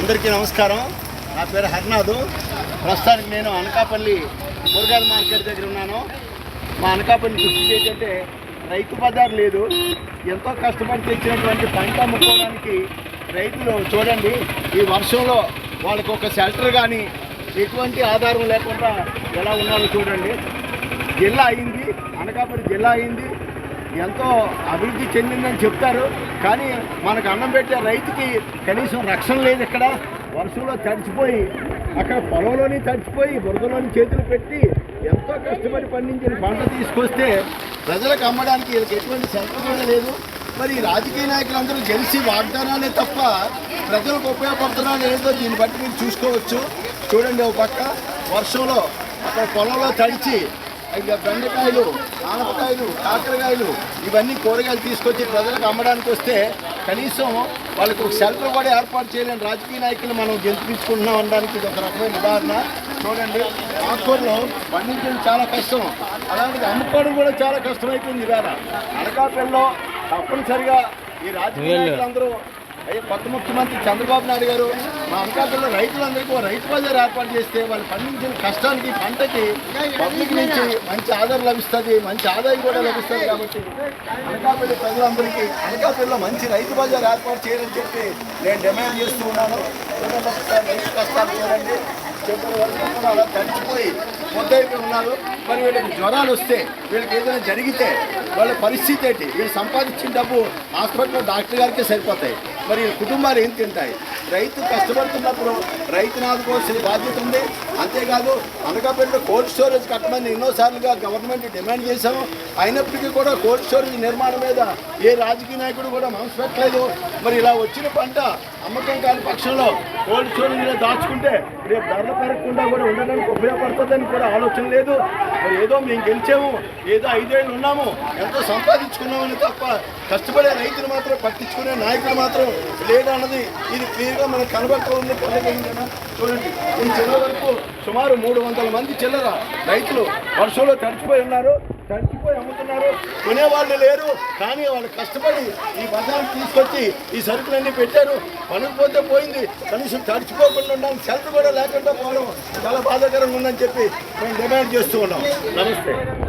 అందరికీ నమస్కారం. నా పేరు హర్నాథ్. ప్రస్తుతానికి నేను అనకాపల్లి కూరగాయల మార్కెట్ దగ్గర ఉన్నాను. మా అనకాపల్లి దృష్టి ఏంటంటే రైతు బజార్ లేదు. ఎంతో కష్టపడి తెచ్చినటువంటి పంట అమ్ముకోవడానికి రైతులు చూడండి, ఈ వర్షంలో వాళ్ళకి ఒక షెల్టర్ కానీ ఎటువంటి ఆధారం లేకుండా ఎలా ఉన్నారో చూడండి. జిల్లా అయింది, అనకాపల్లి జిల్లా అయింది, ఎంతో అభివృద్ధి చెందిందని చెప్తారు. కానీ మనకు అన్నం పెట్టే రైతుకి కనీసం రక్షణ లేదు. ఇక్కడ వర్షంలో తడిచిపోయి, అక్కడ పొలంలోని తడిచిపోయి, బురదలోని చేతులు పెట్టి ఎంతో కష్టపడి పండించిన పంట తీసుకొస్తే ప్రజలకు అమ్మడానికి ఎటువంటి సెంటర్ కూడా లేదు. మరి రాజకీయ నాయకులందరూ గెలిచి వాగ్దానాలే తప్ప ప్రజలకు ఉపయోగపడుతున్నారో లేదో దీన్ని బట్టి మీరు చూసుకోవచ్చు. చూడండి, ఒక పక్క వర్షంలో అక్కడ పొలంలో తడిచి ఇంకా బెండకాయలు, ఆనపకాయలు, కాకరకాయలు ఇవన్నీ కూరగాయలు తీసుకొచ్చి ప్రజలకు అమ్మడానికి వస్తే కనీసం వాళ్ళకి ఒక షెల్టర్ కూడా ఏర్పాటు చేయలేని రాజకీయ నాయకులు మనం గెలిపించుకుంటున్నాం అనడానికి ఇది ఒక రకమైన ఉదాహరణ. చూడండి, ఆకుకూరలు పండించడం చాలా కష్టం, అలాంటిది అమ్ముకోవడం కూడా చాలా కష్టమైపోయింది. ఇవాళ అనకాపల్లిలో తప్పనిసరిగా ఈ రాజకీయ నాయకులందరూ కొత్త ముఖ్యమంత్రి చంద్రబాబు నాయుడు గారు మా అనకాపల్లిలో రైతులందరికీ రైతు బజార్ ఏర్పాటు చేస్తే వాళ్ళు పండించిన కష్టానికి, పంటకి పబ్లిక్ నుంచి మంచి ఆధారం లభిస్తుంది, మంచి ఆదాయం కూడా లభిస్తుంది. కాబట్టి అనకాపల్లి ప్రజలందరికీ అనకాపల్లిలో మంచి రైతు బజార్ ఏర్పాటు చేయాలని చెప్పి నేను డిమాండ్ చేస్తూ ఉన్నాను. రైతు కష్టాలు చూడండి, చెప్పుల వరకు కూడా అలా తడిచిపోయి మొద్దైపోయి ఉన్నారు. మరి వీళ్ళకి జ్వరాలు వస్తే, వీళ్ళకి ఏదైనా జరిగితే వాళ్ళ పరిస్థితి ఏంటి? వీళ్ళు సంపాదించిన డబ్బు హాస్పిటల్లో డాక్టర్ గారికే సరిపోతాయి. మరి కుటుంబాలు ఏం తింటాయి? రైతు కష్టపడుతున్నప్పుడు రైతును ఆదుకోవాల్సిన బాధ్యత ఉంది. అంతేకాదు అనకాపల్లిలో కోల్డ్ స్టోరేజ్ కట్టమని ఎన్నోసార్లుగా గవర్నమెంట్ డిమాండ్ చేశాము. అయినప్పటికీ కూడా కోల్డ్ స్టోరేజ్ నిర్మాణం మీద ఏ రాజకీయ నాయకుడు కూడా మనసు పెట్టలేదు. మరి ఇలా వచ్చిన పంట అమ్మకం కాని పక్షంలో కోల్డ్ స్టోరేజ్లో దాచుకుంటే రేపు ధరలు పెరగకుండా కూడా ఉండడానికి ఉపయోగపడుతుందని కూడా ఆలోచన లేదు. మరి ఏదో మేము గెలిచాము, ఏదో 5 ఏళ్ళు ఉన్నాము, ఎంతో సంపాదించుకున్నామని తప్ప కష్టపడే రైతులు మాత్రం పట్టించుకునే నాయకులు మాత్రం లేదు అన్నది ఇది క్లియర్గా మనకు కనబడుతూ ఉంది. కళ్ళగైందనా చూడండి, ఈ చిన్న వరకు సుమారు 300 మంది చిల్లర రైతులు వర్షంలో తడిచిపోయి ఉన్నారు, తడిచిపోయి అమ్ముతున్నారు. కొనేవాళ్ళు లేరు. కానీ వాళ్ళు కష్టపడి ఈ బజార్కి తీసుకొచ్చి ఈ సరుకులన్నీ పెట్టారు. పనిపోతే పోయింది, కనీసం తడిచిపోకుండా ఉండడానికి షెల్టర్ కూడా లేకుండా పోవడం చాలా బాధాకరంగా ఉందని చెప్పి మేము డిమాండ్ చేస్తూ ఉన్నాం. నమస్తే.